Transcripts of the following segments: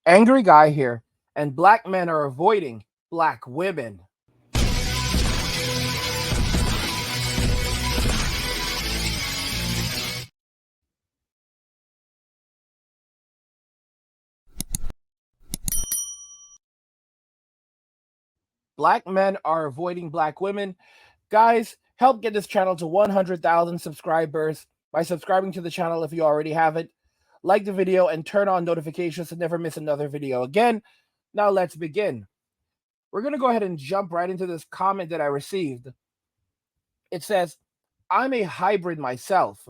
Angry guy here, and black men are avoiding black women. Black men are avoiding black women. Guys, help get this channel to 100,000 subscribers by subscribing to the channel if you already haven't. Like the video and turn on notifications to never miss another video again. Now let's begin. We're going to go ahead and jump right into this comment that I received. It says, I'm a hybrid myself,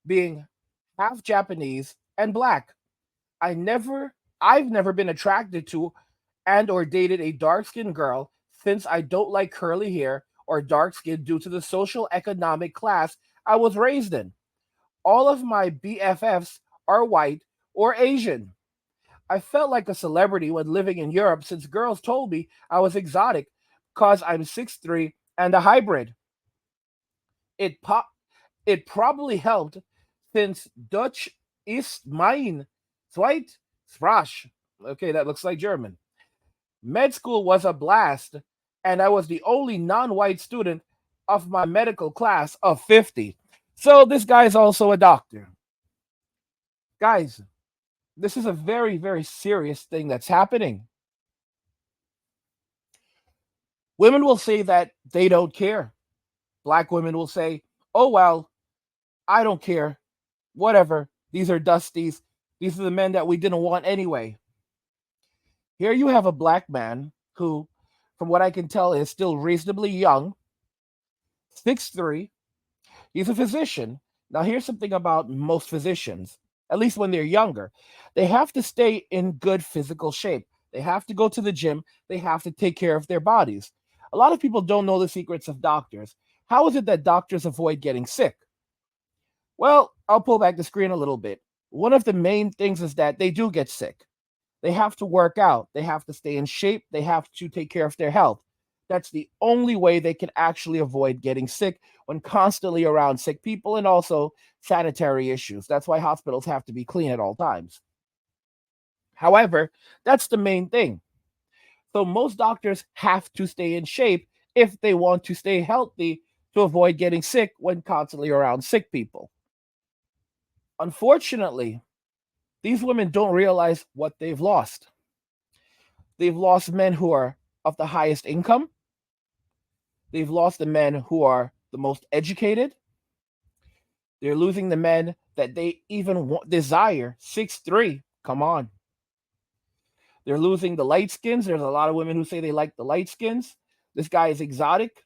being half Japanese and black. I've never been attracted to and or dated a dark-skinned girl since I don't like curly hair or dark skin due to the social economic class I was raised in. All of my BFFs are white or Asian. I felt like a celebrity when living in Europe since girls told me I was exotic because I'm 6'3" and a hybrid. It po- it probably helped since Dutch ist mein zweit Sprache. Okay, that looks like German. Med school was a blast, and I was the only non-white student of my medical class of 50. So this guy is also a doctor. Guys, this is a very, very serious thing that's happening. Women will say that they don't care. Black women will say, oh, well, I don't care. Whatever. These are dusties. These are the men that we didn't want anyway. Here you have a black man who, from what I can tell, is still reasonably young, 6'3". He's a physician. Now, here's something about most physicians, at least when they're younger. They have to stay in good physical shape. They have to go to the gym. They have to take care of their bodies. A lot of people don't know the secrets of doctors. How is it that doctors avoid getting sick? Well, I'll pull back the screen a little bit. One of the main things is that they do get sick. They have to work out. They have to stay in shape. They have to take care of their health. That's the only way they can actually avoid getting sick when constantly around sick people, and also sanitary issues. That's why hospitals have to be clean at all times. However, that's the main thing. So most doctors have to stay in shape if they want to stay healthy to avoid getting sick when constantly around sick people. Unfortunately, these women don't realize what they've lost. They've lost men who are of the highest income. They've lost the men who are the most educated. They're losing the men that they even desire. 6'3". Come on. They're losing the light skins. There's a lot of women who say they like the light skins. This guy is exotic.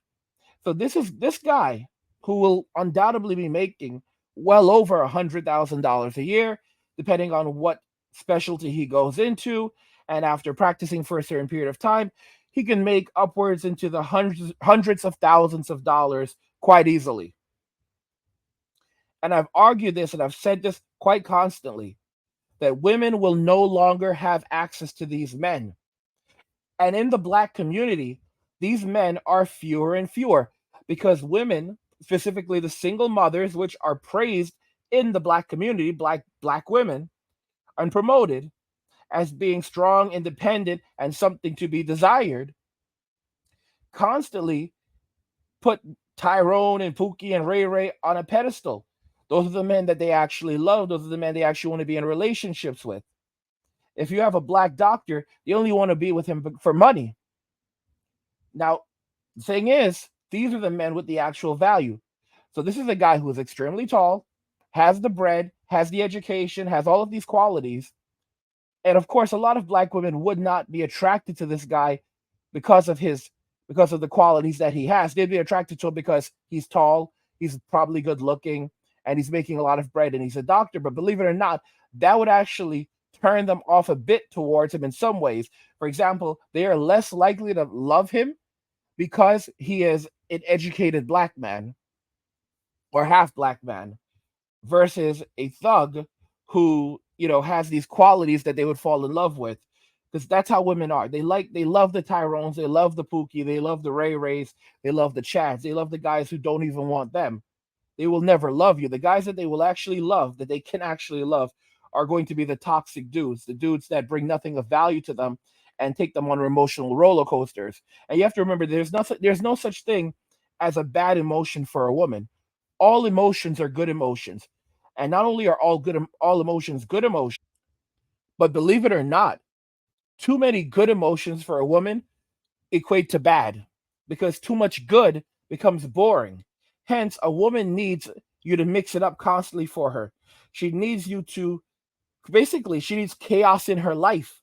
So this guy who will undoubtedly be making well over $100,000 a year, depending on what specialty he goes into. And after practicing for a certain period of time, he can make upwards into the hundreds of thousands of dollars quite easily. And I've argued this and I've said this quite constantly, that women will no longer have access to these men. And in the black community, these men are fewer and fewer because women, specifically the single mothers, which are praised in the black community, black women, and promoted as being strong, independent, and something to be desired, constantly put Tyrone and Pookie and Ray Ray on a pedestal. Those are the men that they actually love. Those are the men they actually want to be in relationships with. If you have a black doctor, you only want to be with him for money. Now, the thing is, these are the men with the actual value. So this is a guy who is extremely tall, has the bread, has the education, has all of these qualities. And of course, a lot of black women would not be attracted to this guy because of the qualities that he has. They'd be attracted to him because he's tall, he's probably good looking, and he's making a lot of bread, and he's a doctor. But believe it or not, that would actually turn them off a bit towards him in some ways. For example, they are less likely to love him because he is an educated black man or half black man versus a thug who, has these qualities that they would fall in love with. Because that's how women are. They love the Tyrones, they love the Pookie, they love the Ray Rays, they love the Chads, they love the guys who don't even want them. They will never love you. The guys that they will actually love, that they can actually love, are going to be the toxic dudes, the dudes that bring nothing of value to them and take them on emotional roller coasters. And you have to remember there's no such thing as a bad emotion for a woman. All emotions are good emotions. And not only are all emotions good emotions, but believe it or not, too many good emotions for a woman equate to bad because too much good becomes boring. Hence, a woman needs you to mix it up constantly for her. She needs you to basically, she needs chaos in her life.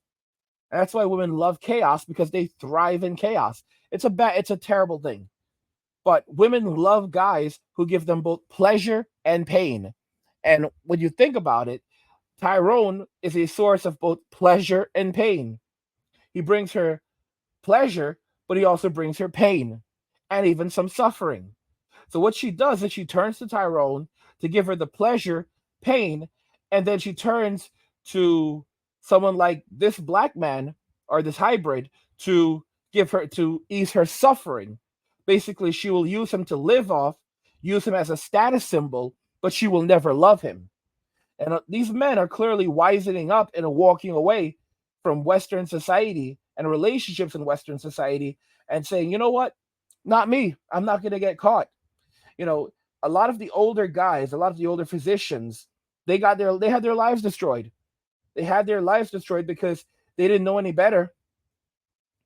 And that's why women love chaos because they thrive in chaos. It's a terrible thing. But women love guys who give them both pleasure and pain. And when you think about it, Tyrone is a source of both pleasure and pain. He brings her pleasure, but he also brings her pain and even some suffering. So what she does is she turns to Tyrone to give her the pleasure, pain, and then she turns to someone like this black man or this hybrid to to ease her suffering. Basically, she will use him to live off, use him as a status symbol, but she will never love him. And these men are clearly wisening up and walking away from Western society and relationships in Western society and saying, you know what? Not me. I'm not going to get caught. You know, a lot of the older guys, a lot of the older physicians, they had their lives destroyed. They had their lives destroyed because they didn't know any better.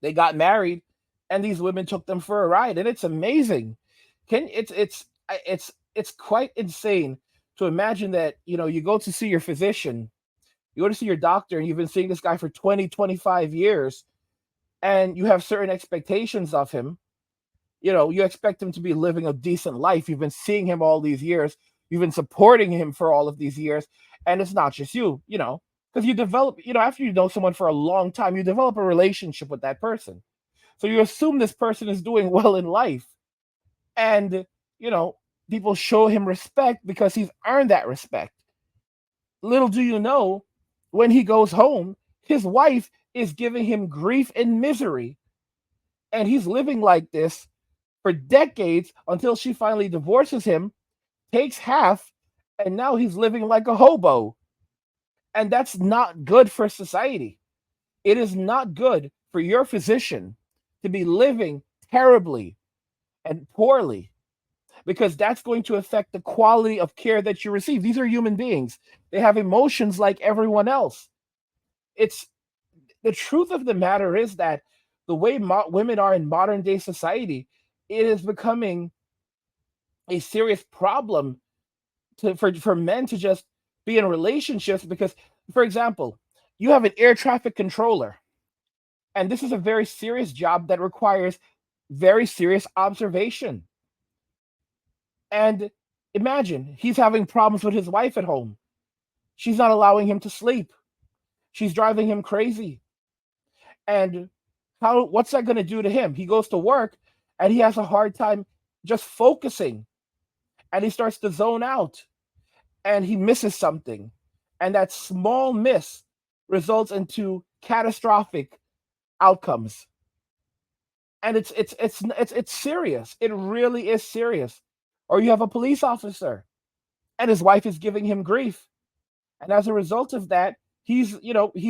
They got married, and these women took them for a ride, and it's amazing. Can it's quite insane to imagine that you go to see your physician, you go to see your doctor, and you've been seeing this guy for 20, 25 years, and you have certain expectations of him. You expect him to be living a decent life. You've been seeing him all these years. You've been supporting him for all of these years, and it's not just because you develop, after you know someone for a long time, you develop a relationship with that person. So you assume this person is doing well in life, and you know people show him respect because he's earned that respect. Little do you know, when he goes home, his wife is giving him grief and misery, and he's living like this for decades until she finally divorces him, takes half, and now he's living like a hobo. And that's not good for society. It is not good for your physician to be living terribly and poorly because that's going to affect the quality of care that you receive. These are human beings. They have emotions like everyone else. It's the truth of the matter is that the way women are in modern day society, it is becoming a serious problem for men to just be in relationships because, for example, you have an air traffic controller, and this is a very serious job that requires very serious observation. And imagine he's having problems with his wife at home. She's not allowing him to sleep. She's driving him crazy. And what's that going to do to him? He goes to work and he has a hard time just focusing, and he starts to zone out and he misses something. And that small miss results into catastrophic outcomes. And it's serious. It really is serious. Or you have a police officer and his wife is giving him grief. And as a result of that, he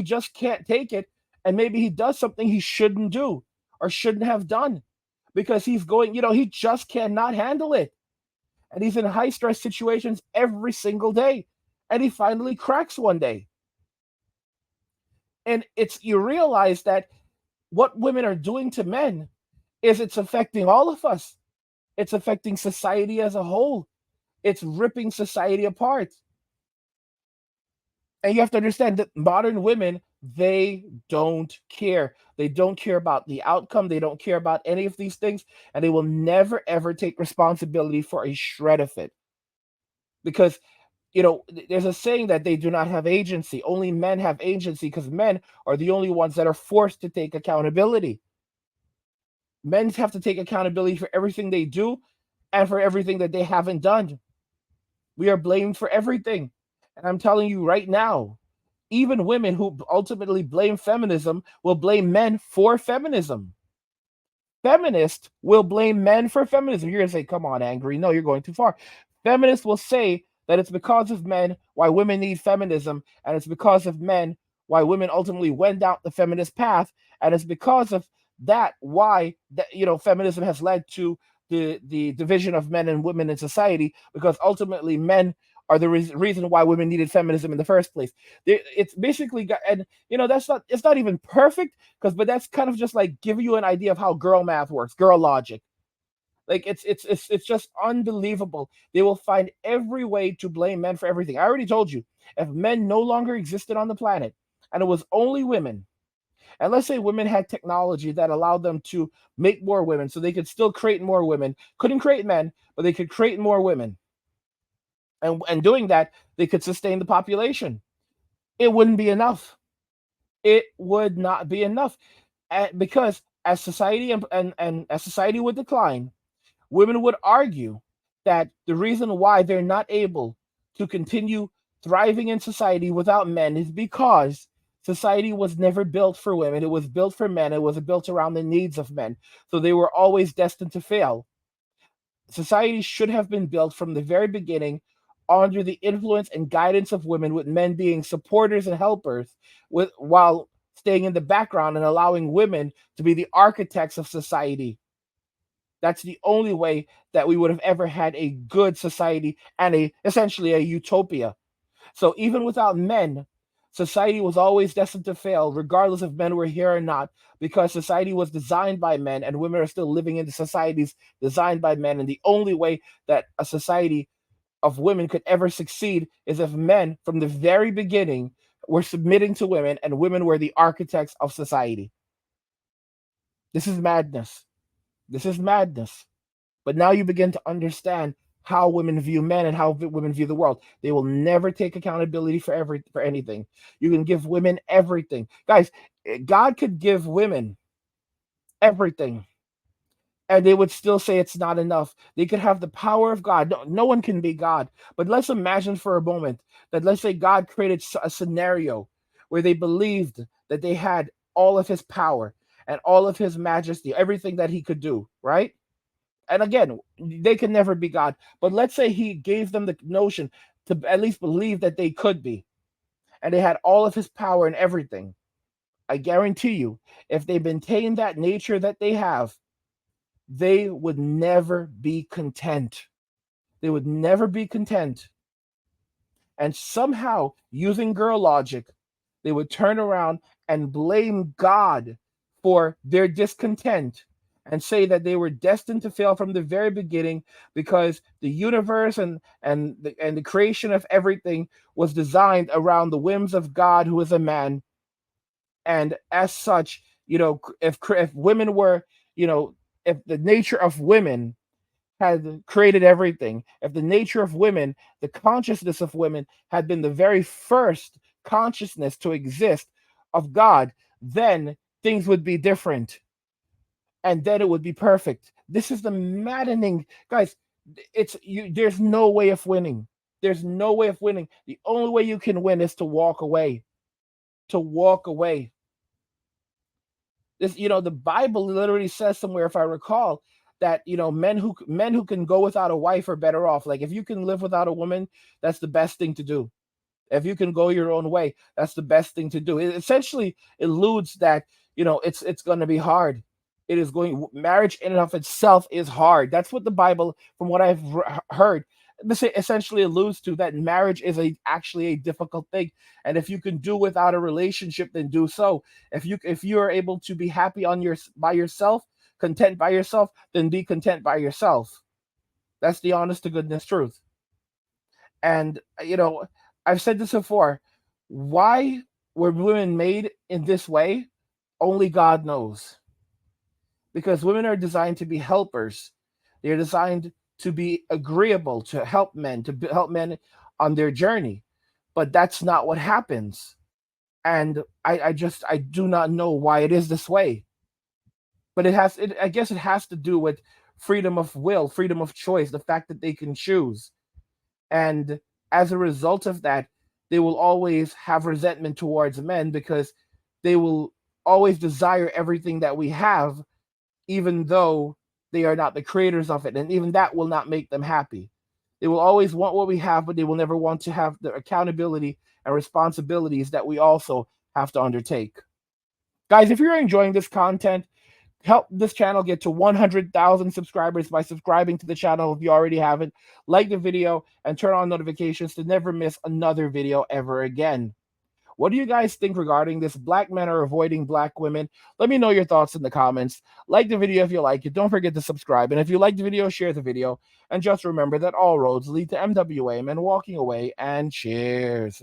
just can't take it. And maybe he does something he shouldn't do or shouldn't have done because he just cannot handle it. And he's in high stress situations every single day. And he finally cracks one day. And you realize that what women are doing to men it's affecting all of us. It's affecting society as a whole. It's ripping society apart. And you have to understand that modern women, they don't care. They don't care about the outcome. They don't care about any of these things. And they will never, ever take responsibility for a shred of it. Because, there's a saying that they do not have agency. Only men have agency because men are the only ones that are forced to take accountability. Men have to take accountability for everything they do and for everything that they haven't done. We are blamed for everything. And I'm telling you right now, even women who ultimately blame feminism will blame men for feminism. Feminists will blame men for feminism. You're going to say, come on, Angry. No, you're going too far. Feminists will say that it's because of men why women need feminism, and it's because of men why women ultimately went down the feminist path, and it's because of that why that feminism has led to the division of men and women in society, because ultimately men are the reason why women needed feminism in the first place. It's basically got, and that's not, it's not even perfect, but that's kind of just like giving you an idea of how girl math works, girl logic. Like it's just unbelievable. They will find every way to blame men for everything. I already told you, if men no longer existed on the planet and it was only women, and let's say women had technology that allowed them to make more women, so they could still create more women, couldn't create men, but they could create more women, and doing that, they could sustain the population. It wouldn't be enough. It would not be enough, because as society and as society would decline, women would argue that the reason why they're not able to continue thriving in society without men is because society was never built for women. It was built for men. It was built around the needs of men. So they were always destined to fail. Society should have been built from the very beginning under the influence and guidance of women, with men being supporters and helpers, while staying in the background and allowing women to be the architects of society. That's the only way that we would have ever had a good society and essentially a utopia. So even without men, society was always destined to fail, regardless if men were here or not, because society was designed by men and women are still living in the societies designed by men. And the only way that a society of women could ever succeed is if men, from the very beginning, were submitting to women and women were the architects of society. This is madness. This is madness. But now you begin to understand how women view men and how women view the world. They will never take accountability for anything. You can give women everything. Guys, God could give women everything and they would still say it's not enough. They could have the power of God. No one can be God. But let's imagine for a moment that, let's say, God created a scenario where they believed that they had all of his power and all of his majesty, everything that he could do, right? And again, they can never be God. But let's say he gave them the notion to at least believe that they could be, and they had all of his power and everything. I guarantee you, if they maintain that nature that they have, they would never be content. They would never be content. And somehow, using girl logic, they would turn around and blame God for their discontent and say that they were destined to fail from the very beginning, because the universe and the creation of everything was designed around the whims of God, who is a man. And as such, if women were, if the nature of women had created everything, if the nature of women, the consciousness of women, had been the very first consciousness to exist of God, then things would be different, and then it would be perfect. This is the maddening, guys. It's you. There's no way of winning. There's no way of winning. The only way you can win is to walk away. To walk away. The Bible literally says somewhere, if I recall, that men who can go without a wife are better off. Like, if you can live without a woman, that's the best thing to do. If you can go your own way, that's the best thing to do. It essentially alludes that it's going to be hard. It is going Marriage in and of itself is hard. That's what the Bible, from what I've heard, this essentially alludes to, that marriage is actually a difficult thing. And if you can do without a relationship, then do so. If you are able to be happy by yourself, content by yourself, then be content by yourself. That's the honest to goodness truth. And I've said this before. Why were women made in this way? Only God knows. Because women are designed to be helpers. They're designed to be agreeable, to help men, help men on their journey. But that's not what happens. And I do not know why it is this way. But I guess it has to do with freedom of will, freedom of choice, the fact that they can choose. And as a result of that, they will always have resentment towards men, because they will always desire everything that we have, even though they are not the creators of it. And even that will not make them happy. They will always want what we have, but they will never want to have the accountability and responsibilities that we also have to undertake. Guys, if you're enjoying this content, help this channel get to 100,000 subscribers by subscribing to the channel if you already haven't. Like the video and turn on notifications to never miss another video ever again. What do you guys think regarding this? Black men are avoiding black women. Let me know your thoughts in the comments. Like the video if you like it. Don't forget to subscribe. And if you like the video, share the video. And just remember that all roads lead to MWA, men walking away, and cheers.